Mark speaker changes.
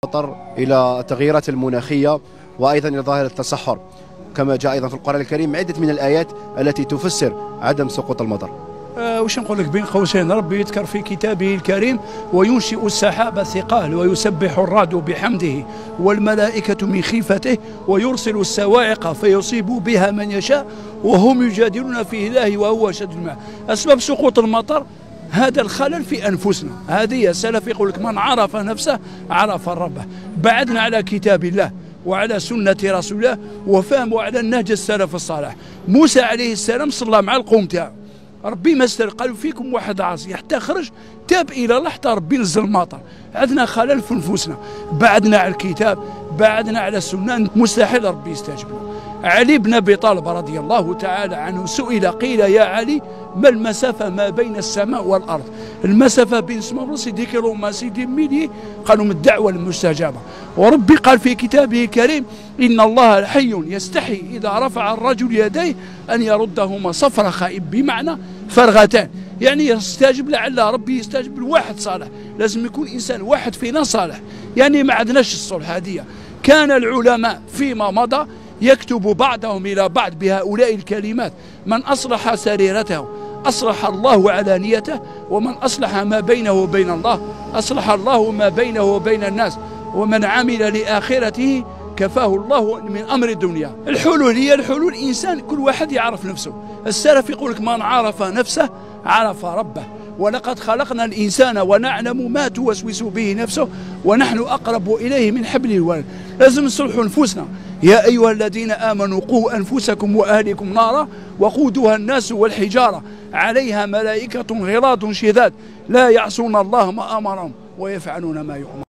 Speaker 1: المطر إلى التغييرات المناخية وأيضا إلى ظاهرة التصحر، كما جاء أيضا في القرآن الكريم عدة من الآيات التي تفسر عدم سقوط المطر.
Speaker 2: واش نقول لك، بين قوسين ربي يذكر في كتابه الكريم: وينشئ السحاب الثقال ويسبح الرعد بحمده والملائكة من خيفته ويرسل الصواعق فيصيب بها من يشاء وهم يجادلون في الله وهو أشد الماء. أسباب سقوط المطر هذا الخلل في أنفسنا. هذه السلف يقول لك: من عرف نفسه عرف ربه. بعدنا على كتاب الله وعلى سنة رسول الله وفهموا على النهج السلف الصالح. موسى عليه السلام صلى مع القوم تاعو، ربي ما استر، قالوا فيكم واحد عاصي، حتى خرج تاب الى الله حتى ربي نزل المطر. عندنا خلل في نفوسنا، بعدنا على الكتاب، بعدنا على السنه، مستحيل ربي يستجيب له. علي بن ابي طالب رضي الله تعالى عنه سئل، قيل: يا علي ما المسافه ما بين السماء والارض؟ المسافه بين السماء والارض سيدي كيلومتر سيدي ميلي. قالوا: من الدعوه المستجابه. وربي قال في كتابه الكريم: ان الله حي يستحي اذا رفع الرجل يديه ان يردهما صفر خائب، بمعنى فرغتان، يعني يستجيب لعل ربي يستجيب لواحد صالح. لازم يكون انسان واحد فينا صالح، يعني ما عندناش الصلح هذه. كان العلماء فيما مضى يكتب بعضهم إلى بعض بهؤلاء الكلمات: من أصلح سريرته أصلح الله علانيته، ومن أصلح ما بينه وبين الله أصلح الله ما بينه وبين الناس، ومن عمل لآخرته كفاه الله من أمر الدنيا. الحلول هي الحلول إنسان، كل واحد يعرف نفسه. السلف يقول لك: من عرف نفسه عرف ربه، ولقد خلقنا الإنسان ونعلم ما توسوس به نفسه ونحن أقرب إليه من حبل الوريد. لازم نصلحوا نفوسنا. يا أيها الذين آمنوا قوا أنفسكم وأهلكم نارا وقودها الناس والحجارة عليها ملائكة غلاظ شداد لا يعصون الله ما أمرهم ويفعلون ما يؤمرون.